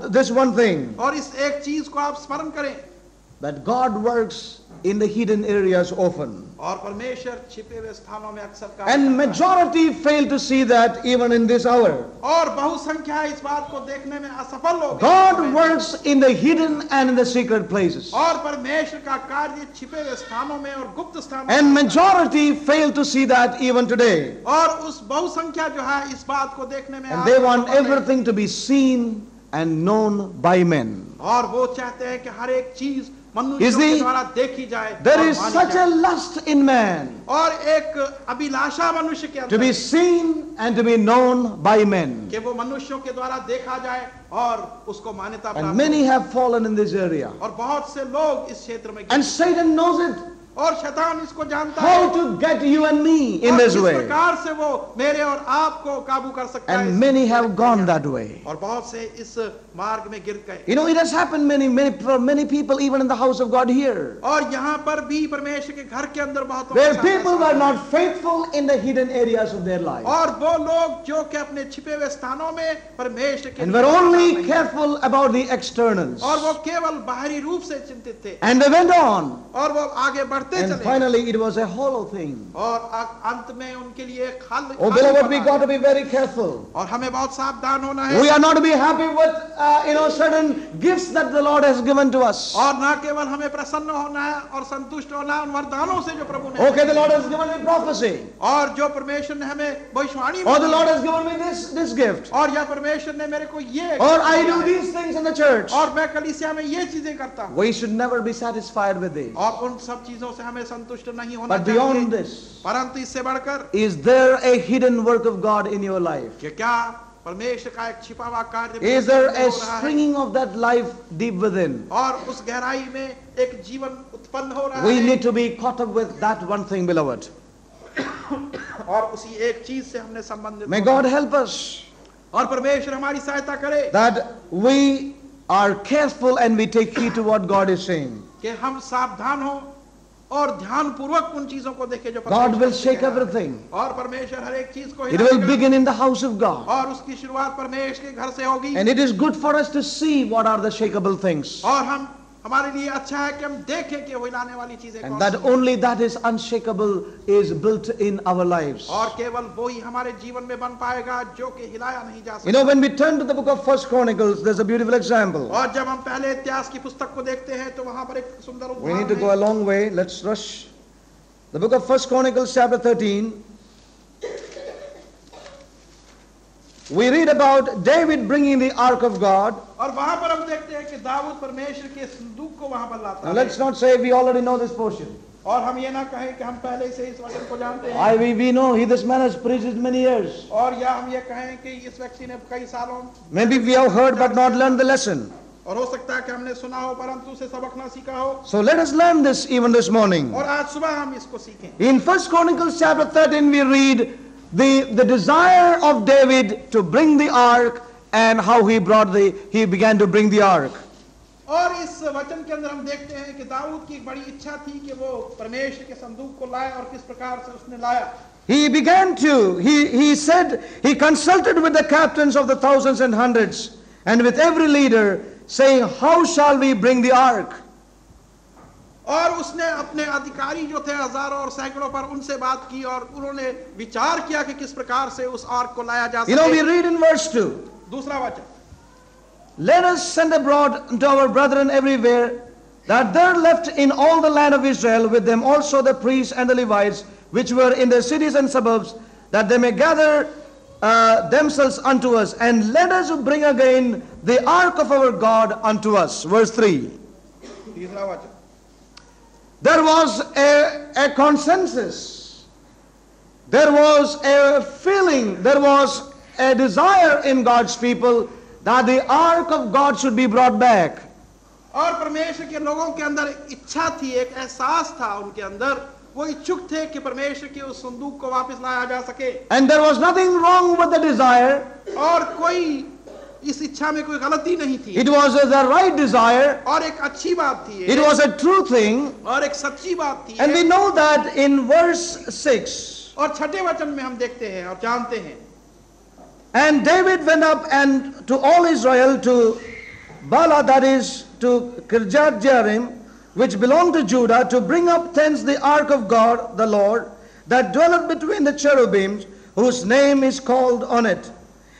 this one thing, और इस एक चीज को आप स्मरण करें, that God works in the hidden areas often. और परमेश्वर छिपे हुए स्थानों में अक्सर काम And करता है। majority fail to see that even in this hour. और बहुसंख्या इस बात को देखने में असफल हो गए। God works in the hidden and in the secret places. और परमेश्वर का कार्य छिपे हुए स्थानों में और गुप्त स्थानों में And होता है। majority fail to see that even today. और उस बहुसंख्या जो है इस बात को देखने में And they आज want असफल है। everything to be seen and known by men. और वो चाहते हैं कि हर एक चीज You मनुष्यों see, के द्वारा देखी जाए There और is मानी such a जाए। lust in man और एक अभिलाषा मनुष्य के to अंदर be है seen and to be known by men. कि वो मनुष्यों के द्वारा देखा जाए और उसको मान्यता And प्राप्त many हो। have fallen in this area. और बहुत से लोग इस क्षेत्र में And Satan knows it. और शैतान इसको जानता How है to get you and me in और this किस way. प्रकार से वो मेरे और आपको काबू कर सकता है। And many have gone that way. और बहुत से इस मार्ग में गिर गए। You know, it has happened for many people, even in the house of God here, और यहाँ पर भी परमेश्वर के घर के अंदर बहुत where people were not faithful in the hidden areas of their life और वो लोग जो कि अपने छिपे हुए स्थानों में परमेश्वर के and लिए were only नहीं। careful about the externals. और वो केवल बाहरी रूप से चिंतित थे And they went on. और वो आगे बढ़ते And चले finally, it was a hollow thing. और अंत में उनके लिए खाली Oh, beloved, we got to be very careful. और हमें बहुत सावधान होना है We are not to be happy with, certain gifts that the Lord has given to us. और ना केवल हमें प्रसन्न होना है और संतुष्ट होना है उन वरदानों से जो प्रभु ने Okay, the Lord has given me prophecy. और जो परमेश्वर ने हमें भविष्यवाणी Or the the Lord has given me this gift. और या परमेश्वर ने मेरे को ये Or I do दिया है, these things in the church. और मैं कलीसिया में ये चीजें करता हूँ We should never be satisfied with this. और उन सब चीजों से हमें संतुष्ट नहीं होना But beyond चाहिए this, परंतु इससे बढ़कर is there a hidden work of God in your life? कि क्या परमेश्वर का एक छिपा हुआ कार्य Is there हो a रहा है springing of that life deep within? और उस गहराई में एक जीवन उत्पन्न हो रहा We है need to be caught up with that one thing, beloved. और उसी एक चीज से हमने संबंधित May होना God है। help us और परमेश्वर हमारी सहायता करे that we are careful and we take heed to what God is saying. कि हम सावधान हो और ध्यान पूर्वक उन चीजों को देखें जो God will परमेश्वर shake कह रहा है। everything. और परमेश्वर हर एक चीज को It will हिलाएगा begin in the house of God. और उसकी शुरुआत परमेश्वर के घर से होगी And it is good for us to see what are the shakeable things. और हमारे लिए अच्छा है कि हम देखें कि वो हिलाने वाली चीजें And कौन that सी हैं। only that is unshakable is built in our lives. और केवल वो ही हमारे जीवन में बन पाएगा जो कि हिलाया नहीं जा You know, सकता। when we turn to the book of First Chronicles, there's a beautiful example. और जब हम पहले इतिहास की पुस्तक को देखते हैं तो वहां पर एक सुंदर We need to उदाहरण go a है। long way. Let's rush. The book of First Chronicles, chapter 13. We read about David bringing the ark of God. और वहां पर हम देखते हैं कि दाऊद परमेश्वर के संदूक को वहां पर लाता Now है। let's not say we already know this portion. और हम ये ना कहें कि हम पहले से इस वचन को जानते हैं We know this man has preached it many years. और या हम ये कहें कि इस व्यक्ति ने कई सालों Maybe we have heard but not learned the lesson. और हो सकता है कि हमने सुना हो परंतु उसे सबक ना सीखा हो So let us learn this even this morning. और आज सुबह हम इसको सीखें। In First Chronicles chapter 13 we read the desire of David to bring the ark and how he began to bring the ark. और इस वचन के अंदर हम देखते हैं कि दाऊद की एक बड़ी इच्छा थी कि वो परमेश्वर के संदूक को लाए और किस प्रकार से उसने लाया। He said, he consulted with the captains of the thousands and hundreds and with every leader saying, how shall we bring the ark? और उसने अपने अधिकारी जो थे हजारों और सैकड़ों पर उनसे बात की और उन्होंने विचार किया कि किस प्रकार से उस आर्क को लाया जा You know, we सके। read in verse 2, दूसरा वचन, let us send abroad to our brethren everywhere that there left in all the land of Israel, with them also the priests and the Levites, which were in the cities and suburbs, that they may gather themselves unto us, and let us bring again the ark of our God unto us. Verse 3. तीसरा वचन, There was a consensus. There was a feeling, there was a desire in God's people that the ark of God should be brought back. और परमेश्वर के लोगों के अंदर इच्छा थी, एक एहसास था उनके अंदर, वो इच्छुक थे कि परमेश्वर के उस संदूक को वापस लाया जा सके। And there was nothing wrong with the desire. और कोई इस इच्छा में कोई गलती नहीं थी। It was the right desire. और एक अच्छी बात थी, It was a true thing. और एक सच्ची बात थी। And we know that in verse 6. और छठे वचन में हम देखते हैं और जानते हैं, And David went up and to all Israel to Bala, that is to Kirjat Jearim, which belonged to Judah, to bring up thence the ark of God, the Lord, that dwelleth between the cherubims, whose name is called on it.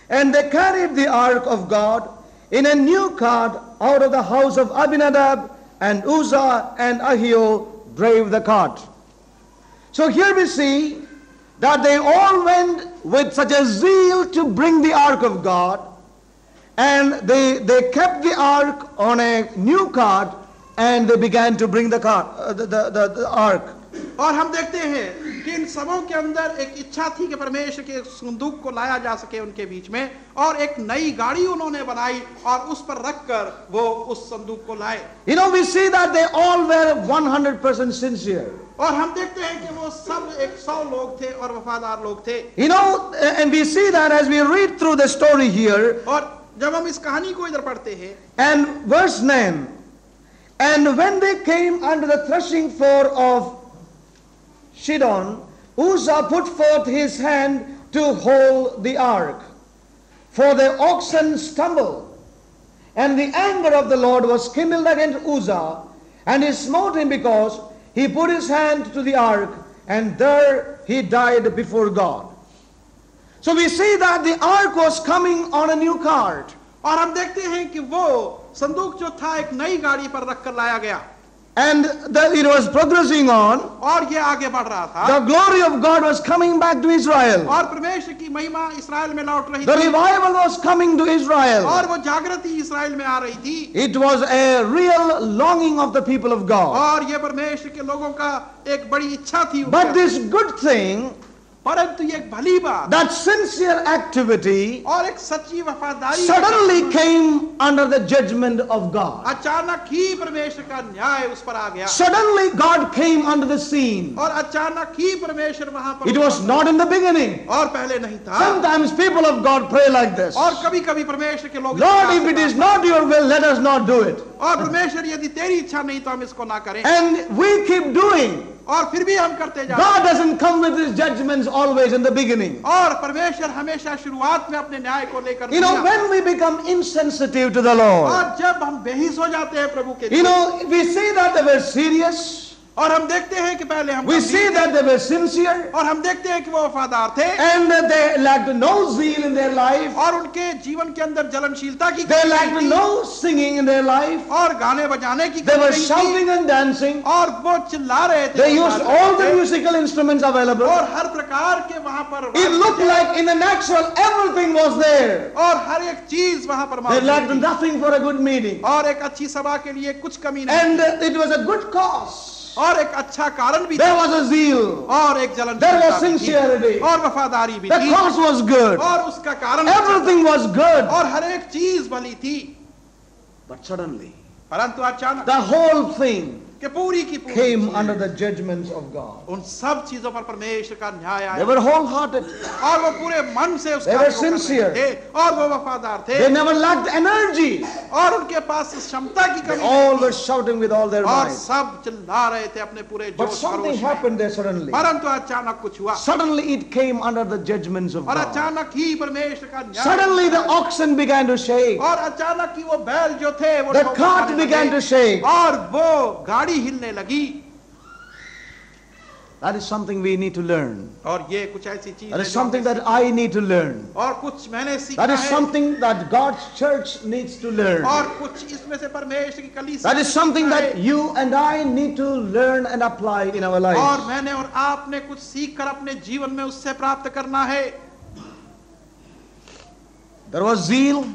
And they carried the ark of God in a new cart out of the house of Abinadab, and Uzzah and Ahio drave the cart. So here we see that they all went with such a zeal to bring the ark of God, and they kept the ark on a new cart, and they began to bring the ark. और हम देखते हैं कि इन सबों के अंदर एक इच्छा थी कि परमेश्वर के संदूक को लाया जा सके उनके बीच में, और एक नई गाड़ी उन्होंने बनाई और उस पर रखकर वो उस संदूक को लाए. You know, we see that they all were 100% sincere. और हम देखते हैं कि वो सब 100 लोग थे और वफादार लोग थे. You know, and we see that as we read through the story here. और जब हम इस कहानी को इधर पढ़ते हैं, and verse 9, and when they came under the threshing floor of Shidon, Uzzah put forth his hand to hold the ark, for the oxen stumbled. And the anger of the Lord was kindled against Uzzah, and he smote him because he put his hand to the ark, and there he died before God. So we see that the ark was coming on a new cart. और हम देखते हैं कि वो संदूक जो था एक नई गाड़ी पर रखकर लाया गया. And it was progressing on. और ये आगे बढ़ रहा था. The glory of God was coming back to Israel. और परमेश्वर की महिमा इस्राएल में लौट रही The थी. revival was coming to Israel. और वो जागृति इस्राएल में आ रही थी. It was a real longing of the people of God. और ये परमेश्वर के लोगों का एक बड़ी इच्छा थी. But this good thing, परंतु ये एक भली बात, that sincere activity, और एक सच्ची वफादारी suddenly came under the judgment of God. अचानक ही परमेश्वर का न्याय उस पर आ गया. Suddenly God came under the scene. और अचानक ही परमेश्वर वहां पर. It was not in the beginning. और पहले नहीं था. Sometimes people of God pray like this. और कभी-कभी परमेश्वर के लोग, Lord, if it is not your will, let us not do it. और परमेश्वर यदि तेरी इच्छा नहीं तो हम इसको ना करें. And we keep doing. और फिर भी हम करते जाते. God doesn't come with his judgments always in the beginning. और परमेश्वर हमेशा शुरुआत में अपने न्याय को लेकर. You know, when we become insensitive to the Lord, और जब हम बेहिस हो जाते हैं प्रभु के, you know, we see that they were serious. और हम देखते हैं कि पहले हम, we see that they were sincere, और हम देखते हैं कि वो वफादार थे, and they lacked no zeal in their life. और उनके जीवन के अंदर जलनशीलता की, they lacked no singing in their life. और गाने बजाने की, they were shouting and dancing. और वो चिल्ला रहे थे. they used all the musical instruments available. और हर प्रकार के वहां पर, it looked like in the natural everything was there. और हर एक चीज वहां पर they lacked nothing for a good meeting. और एक अच्छी सभा के लिए कुछ कमी नहीं. and it was a good cause. और एक अच्छा कारण भी, there was a zeal, और एक जलन, there was sincerity, और वफादारी भी the थी. cause was good, और उसका कारण, everything was good. और हर एक चीज भली थी. but suddenly, परंतु अचानक the whole thing कि पूरी की पूरी came under the judgments of God. उन सब चीजों पर परमेश्वर का न्याय आया. they were wholehearted, और वो पूरे मन से उसका they were कार्य कर रहे sincere, थे, और वो वफादार थे. they never lacked energy, और उनके पास क्षमता की they कमी all नहीं were थी. shouting with all their और might. सब चिल्ला रहे थे अपने पूरे but जोश something खरोश में. happened there suddenly. परंतु अचानक कुछ हुआ. suddenly it came under the judgments of और God. अचानक ही परमेश्वर का न्याय. suddenly the oxen began to shake, और अचानक ही वो बैल जो थे वो the ठोकर cart खाने began लगे. to shake. और वो गाड़ी हिलने लगी. that is something we need to learn. और ये कुछ ऐसी चीज that है is जो something हमें that I need to learn. और कुछ मैंने सीखा that is है. something that God's church needs to learn. और कुछ इसमें से परमेश्वर की कलीसिया that is something सीखा that है. you and I need to learn and apply in our और lives. मैंने और आपने कुछ सीख कर अपने जीवन में उससे प्राप्त करना है. there was zeal,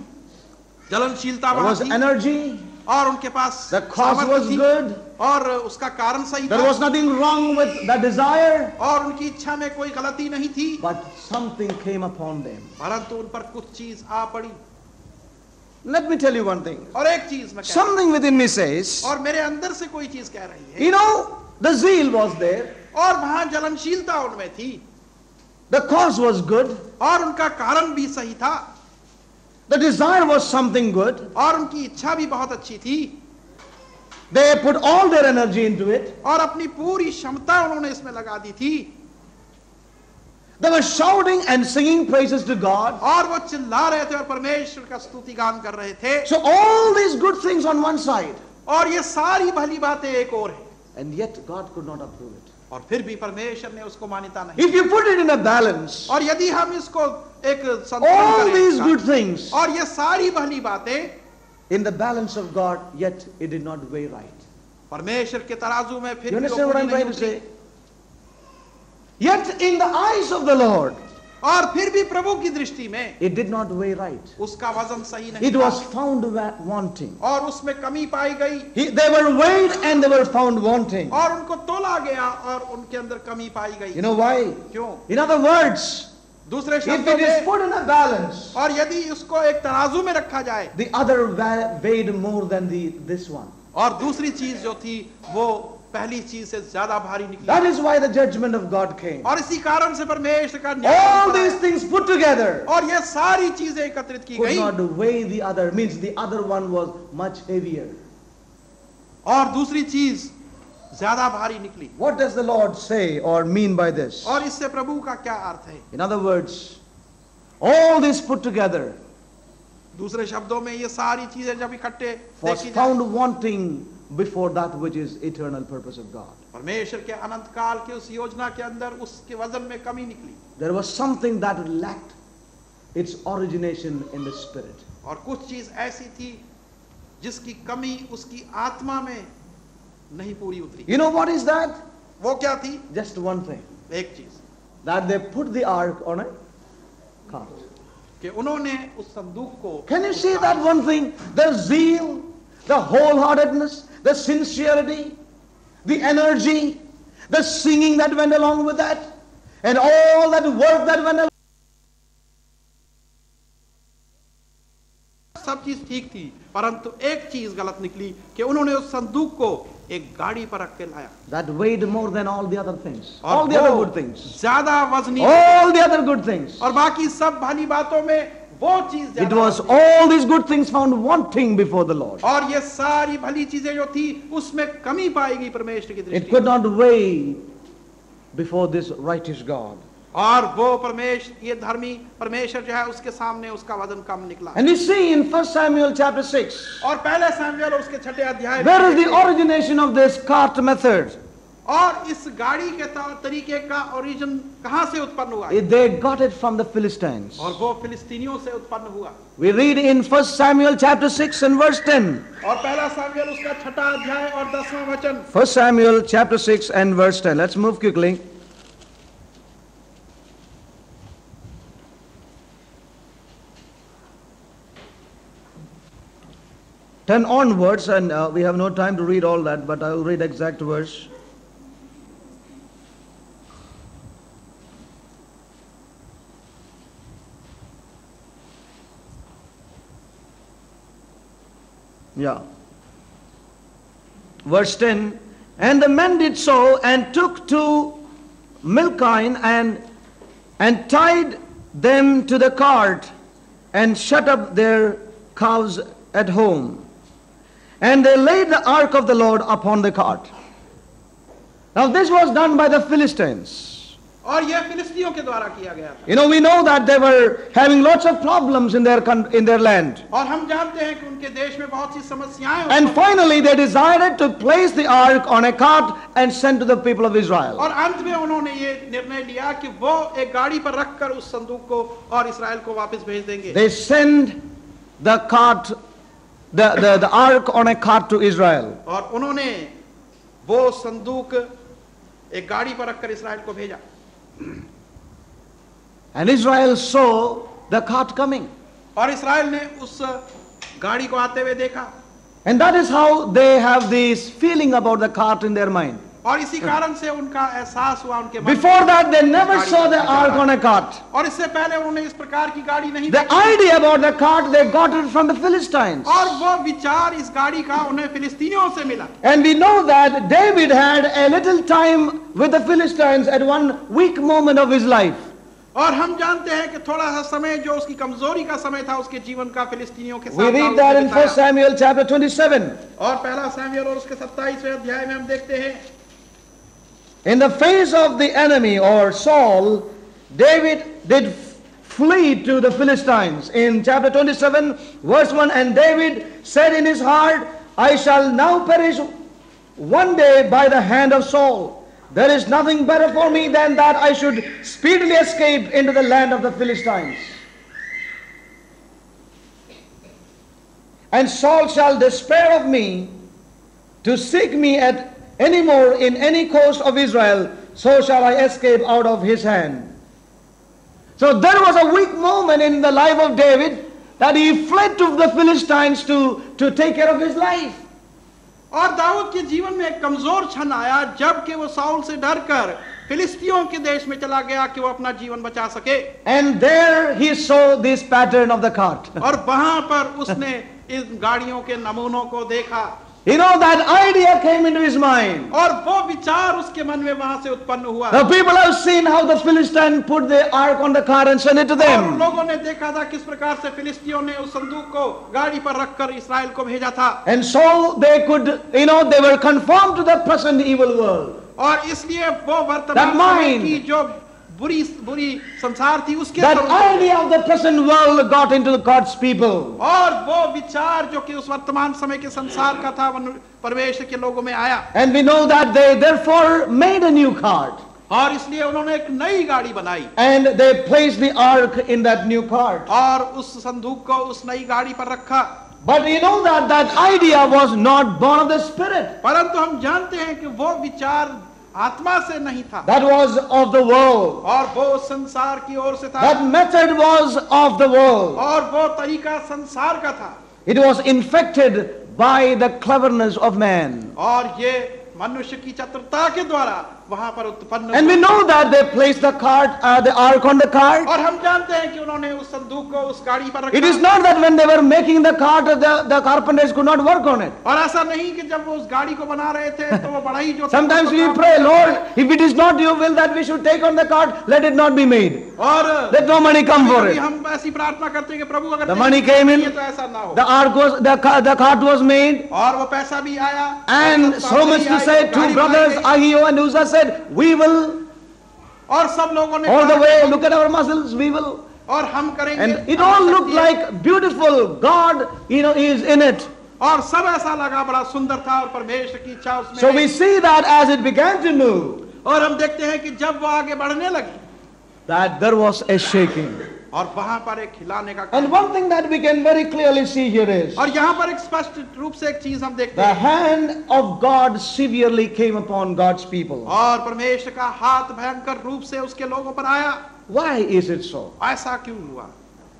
जलनशीलता there वहां was थी, energy, और उनके पास the cause सामर्थ्य was थी, good, और उसका कारण सही there था, was nothing wrong with the desire, और उनकी इच्छा में कोई गलती नहीं थी. but something came upon them. परंतु उन पर कुछ चीज आ पड़ी. let me tell you one thing. और एक चीज मैं कहता something within me says, हूं, और मेरे अंदर से कोई चीज कह रही है. you know, the zeal was there, और वहां जलनशीलता उनमें थी, the cause was good, और उनका कारण भी सही था, the desire was something good, और उनकी इच्छा भी बहुत अच्छी थी. they put all their energy into it, और अपनी पूरी क्षमता उन्होंने इसमें लगा दी थी. They were shouting and singing praises to God. और वो चिल्ला रहे थे और परमेश्वर का स्तुति गान कर रहे थे। So all these good things on one side, और ये सारी भली बातें एक और है, and yet God could not approve it. और फिर भी परमेश्वर ने उसको मान्यता नहीं। If you put it in a balance, और यदि हम इसको एक संतुलन all करें these इसका, good things और ये सारी भली बातें in the balance of God, yet it did not weigh right. परमेश्वर के तराजू में फिर You भी वो understand what पूरी I'm नहीं trying to उतरी। say? Yet in the eyes of the Lord, और फिर भी प्रभु की दृष्टि में it did not weigh right. उसका वजन सही नहीं It था was found wanting. और उसमें कमी पाई गई They were weighed and they were found wanting. और उनको तोला गया और उनके अंदर कमी पाई गई। You know why? क्यों? In other words, दूसरे if शब्दों it is में, put in a balance, और यदि उसको एक तराजू में रखा जाए the other weighed more than this one. और दूसरी चीज जो थी वो पहली चीज से ज्यादा भारी निकली। That is why the judgment of God came. और इसी कारण से परमेश्वर का All न्याय these things put together और ये सारी चीजें एकत्रित की could गई not weigh the other. Means the other one was much heavier. और दूसरी चीज ज्यादा भारी निकली। What does the Lord say or mean by this? और इससे प्रभु का क्या अर्थ है? In other words, all this put together दूसरे शब्दों में ये सारी चीजें जब इकट्ठे was देखी जाए, found wanting before that which is eternal purpose of God. परमेश्वर के अनंत काल की उस योजना के अंदर उसके वजन में कमी निकली There was something that lacked its origination in the spirit. और कुछ चीज ऐसी थी जिसकी कमी उसकी आत्मा में नहीं पूरी उतरी। You know what is that? वो क्या थी? Just one thing. एक चीज That they put the ark on a cart. कि उन्होंने उस संदूक को, Can you see that one thing? The zeal, the wholeheartedness, the sincerity, the energy, the singing that went along with that, and all that work that went along. सब चीज ठीक थी, परंतु एक चीज गलत निकली कि उन्होंने उस संदूक को एक गाड़ी पर रख के लाया। That weighed more than all the other things. और All the वो other good things. ज्यादा वजनी All the other good things. और बाकी सब भली बातों में वो चीज It ज्यादा was वजनी। all these good things found wanting before the Lord. और ये सारी भली चीजें जो थी उसमें कमी पाएगी परमेश्वर की It दृष्टि could में। not weigh before this righteous God. और वो परमेश्वर, ये धर्मी परमेश्वर जो है उसके सामने उसका वजन कम निकला। And you see in 1 Samuel chapter 6, और पहले सामुएल उसके 6 अध्याय में where is the देखते हैं, origination of this cart method? और इस गाड़ी के तरीके का ओरिजिन कहां से उत्पन्न हुआ? They got it from the Philistines. और वो फिलिस्तीनियों से उत्पन्न हुआ। We read in 1 Samuel chapter 6 and verse 10. और पहला सामुएल उसका 6 अध्याय और 10वां वचन। 1 Samuel chapter 6 and verse 10. Let's move quickly. Ten onwards, and we have no time to read all that, but I will read exact verse. Yeah. Verse 10, and the men did so and took 2 milk kine and tied them to the cart and shut up their calves at home. And they laid the ark of the Lord upon the cart. Now this was done by the Philistines. और यह फिलिस्तीनियों के द्वारा किया गया था। You know, we know that they were having lots of problems in their land. और हम जानते हैं कि उनके देश में बहुत सी समस्याएं And उत्पन्न- finally they decided to place the ark on a cart and send to the people of Israel. और अंत में उन्होंने ये निर्णय लिया कि वो एक गाड़ी पर रखकर उस संदूक को और इस्राएल को वापस भेज देंगे। They send the cart, the ark on a cart to Israel. और उन्होंने वो संदूक एक गाड़ी पर रखकर इस्राएल को भेजा। And Israel saw the cart coming. और इस्राएल ने उस गाड़ी को आते हुए देखा। And that is how they have this feeling about the cart in their mind. और इसी कारण से उनका एहसास हुआ उनके मन में। Before that they never saw the ark on a cart. और इससे पहले उन्होंने इस प्रकार की गाड़ी नहीं The देखी। idea about the cart, they got it from the Philistines. और वो विचार इस गाड़ी का उन्हें फिलिस्तीनियों से मिला। And we know that David had a little time with the Philistines at one weak moment of his life. और हम जानते हैं कि थोड़ा सा समय जो उसकी कमजोरी का समय था उसके जीवन का फिलिस्तीनियों के साथ We read that in 1 Samuel chapter 27. और पहला सामुएल और उसके 27वें अध्याय में हम देखते हैं In the face of the enemy or Saul, David did flee to the Philistines. In chapter 27, verse 1, and David said in his heart, I shall now perish one day by the hand of Saul. There is nothing better for me than that I should speedily escape into the land of the Philistines. And Saul shall despair of me to seek me at any more in any coast of Israel, so shall I escape out of his hand. So there was a weak moment in the life of David that he fled to the Philistines to take care of his life. और दाऊद के जीवन में एक कमजोर क्षण आया जबकि वो साउल से डरकर फिलिस्तियों के देश में चला गया कि वो अपना जीवन बचा सके. And there he saw this pattern of the cart. और वहां पर उसने इन गाड़ियों के नमूनों को देखा. You know, that idea came into his mind. और वो विचार उसके मन में वहां से उत्पन्न हुआ. The people have seen how the Philistine put the ark on the cart and sent it to और them. लोगों ने देखा था किस प्रकार से फिलिस्तियों ने उस संदूक को गाड़ी पर रखकर इस्राएल को भेजा था. And so they could, they were conformed to the present evil world. और इसलिए वो That वर्तमान समय mind. की जो बुरी संसार थी उसके That स्वरूप idea of the present world got into God's people. और वो विचार जो कि उस वर्तमान समय के संसार का था परमेश्वर के लोगों में आया. And we know that they therefore made a new cart. और इसलिए उन्होंने एक नई गाड़ी बनाई. And they placed the ark in that new cart. और उस संदूक को उस नई गाड़ी पर रखा. But you know that idea was not born of the Spirit. परंतु हम जानते हैं कि वो विचार आत्मा से नहीं था. That was of the world. और वो संसार की ओर से था. That method was of the world. और वो तरीका संसार का था. It was infected by the cleverness of man. और ये मनुष्य की चतुरता के द्वारा वहां पर उत्पन्न And we know that they placed the ark on the cart. और हम जानते हैं कि उन्होंने उस संदूक को उस गाड़ी पर रखा. It is not that when they were making the cart, the carpenters could not work on it. और ऐसा नहीं कि जब वो उस गाड़ी को बना रहे थे तो वो बड़ा ही जो Sometimes we pray, Lord, if it is not your will that we should take on the cart, let it not be made. और Let no money come for it. हम ऐसी प्रार्थना करते हैं कि प्रभु अगर The money came in. तो ऐसा ना हो. The cart was made. और वो पैसा भी आया. And so much to say, two brothers, Ahio and Uzzah, said, we will. और सब लोगों ने All the way, look at our muscles, we will. और हम करेंगे. And it all looked like beautiful. God, is in it. और सब ऐसा लगा बड़ा सुंदर था और परमेश्वर की इच्छा उसमें. So we see that as it began to move, और हम देखते हैं कि जब वो आगे बढ़ने लगी that there was a shaking. और वहां पर एक हिलाने का. And one thing that we can very clearly see here is, और यहाँ पर एक स्पष्ट रूप से एक चीज हम देखते the हैं. hand of God severely came upon God's people. और परमेश्वर का हाथ भयंकर रूप से उसके लोगों पर आया. Why is it so? ऐसा क्यों हुआ?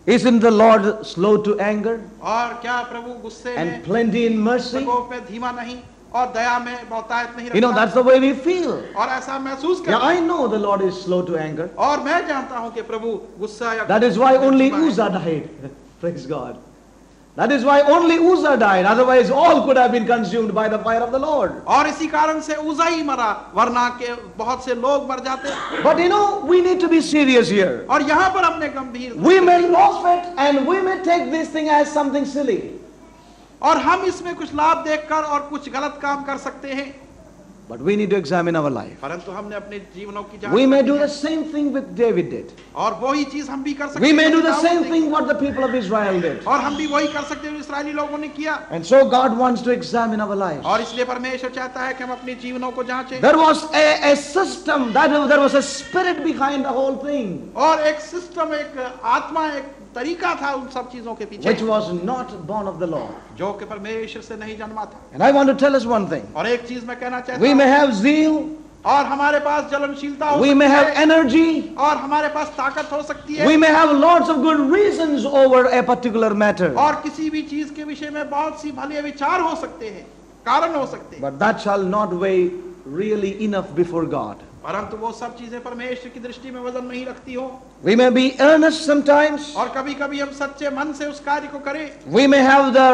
Isn't the Lord slow to anger और क्या प्रभु गुस्से and में plenty in mercy? प्रकोप में धीमा नहीं और दया में बहुतायत नहीं रखता? That's the way we feel. और ऐसा महसूस Yeah, करते I हैं. know the Lord is slow to anger. और मैं जानता हूं कि प्रभु गुस्सा या That is why only धीमा है. Uzzah died. Praise God. That is why only Uzzah died. Otherwise, all could have been consumed by the fire of the Lord. और इसी कारण से उज़ा ही मरा वरना के बहुत से लोग मर जाते. But we need to be serious here. और यहाँ पर हमने गंभीर We may love it and we may take this thing as something silly. और हम इसमें कुछ लाभ देखकर और कुछ गलत काम कर सकते हैं. But we need to examine our life. परंतु हमने अपने जीवनों की जांच We may करनी do है. the same thing with David did. और वही चीज हम भी कर सकते We may हैं do the दाऊद same ने. thing what the people of Israel did. और हम भी वही कर सकते हैं जो इस्राएली लोगों ने किया. And so God wants to examine our lives. और इसलिए परमेश्वर चाहता है कि हम अपने जीवनों को जांचें. There was a system, there was a spirit behind the whole thing, और एक सिस्टम, एक आत्मा, एक तरीका था उन सब चीजों के पीछे which was not born of the Lord. जो कि परमेश्वर से नहीं जन्मा था. And I want to tell us one thing. और एक चीज मैं कहना चाहता We हूं. may have zeal, और हमारे पास जलनशीलता हो we may सकती have है, energy, और हमारे पास ताकत हो सकती है, we may have lots of good reasons over a particular matter. और किसी भी चीज के विषय में बहुत सी भले विचार हो सकते हैं, कारण हो सकते हैं. But that shall not weigh really enough before God. परंतु वो सब चीजें परमेश्वर की दृष्टि में वजन नहीं रखती हो. We may be earnest sometimes. और कभी कभी हम सच्चे मन से उस कार्य को करें. We may have the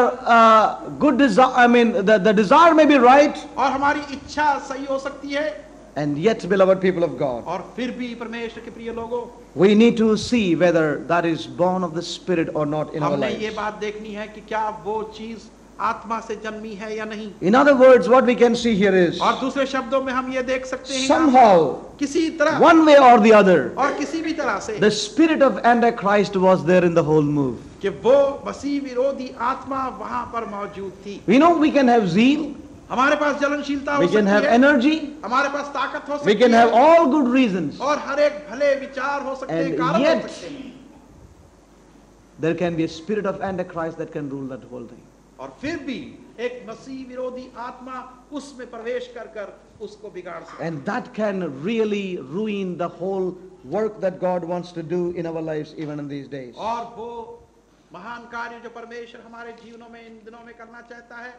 good desire, the desire may be right. और हमारी इच्छा सही हो सकती है. And yet, beloved people of God, और फिर भी परमेश्वर के प्रिय लोगों, we need to see whether that is born of the Spirit or not in our हमने ये lives. बात देखनी है कि क्या वो चीज आत्मा से जन्मी है या नहीं। In other words, what we can see here is और दूसरे शब्दों में हम ये देख सकते हैं somehow, किसी तरह one way or the other, और किसी भी तरह से the spirit of Antichrist was there in the whole move. कि वो मसीह विरोधी आत्मा वहां पर मौजूद थी। We know we can have zeal, हमारे पास जलनशीलता हो we can सकती have है, energy, हमारे पास ताकत हो we सकती can have है all good reasons. और हर एक भले विचार हो सकते हैं, And कारण yet- हो सकते हैं, There can be a spirit of Antichrist that can rule that whole thing. और फिर भी एक मसीह विरोधी आत्मा उसमें प्रवेश कर कर उसको बिगाड़ सकता है। And that can really ruin the whole work that God wants to do in our lives even in these days. और वो महान कार्य जो परमेश्वर हमारे जीवनों में इन दिनों में करना चाहता है,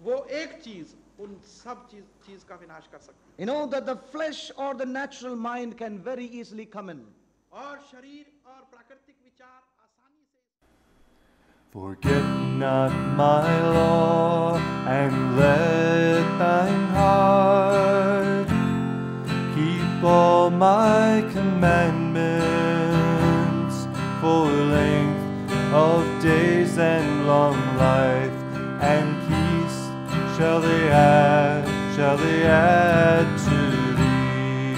वो एक चीज उन सब चीज का विनाश कर सकता है। You know that the flesh or the natural mind can very easily come in. और शरीर और प्राकृतिक विचार आसानी से Forget not my law, and let thine heart keep all my commandments. For length of days and long life, and peace shall they add to thee.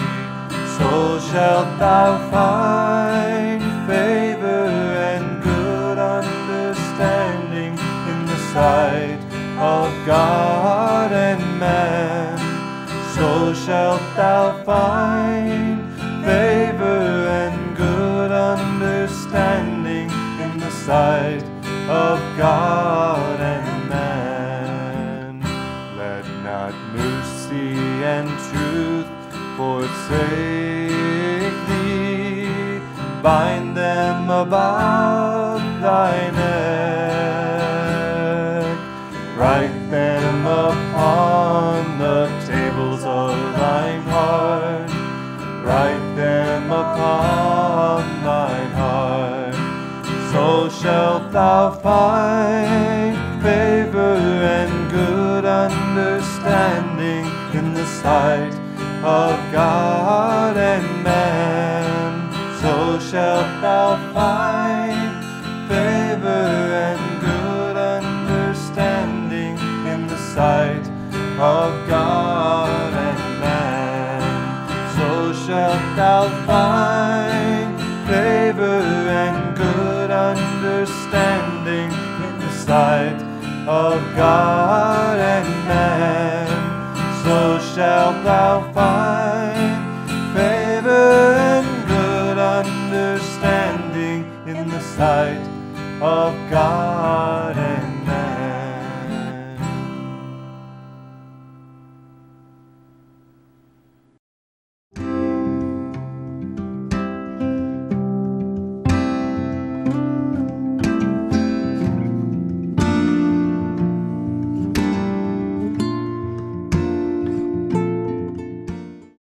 So shalt thou find favor and good understanding in the sight of God and man. So shalt thou find favor and good understanding in the sight of God and man. Let not mercy and truth forsake thee. Bind them about thy neck. Write them upon the tables of thine heart. Write them upon thine heart. So shalt thou find favor and good understanding in the sight of God and man. So shalt thou find favor and good understanding in the sight of God and man. So shalt thou find favor and good understanding in the sight of God and man. So shalt thou find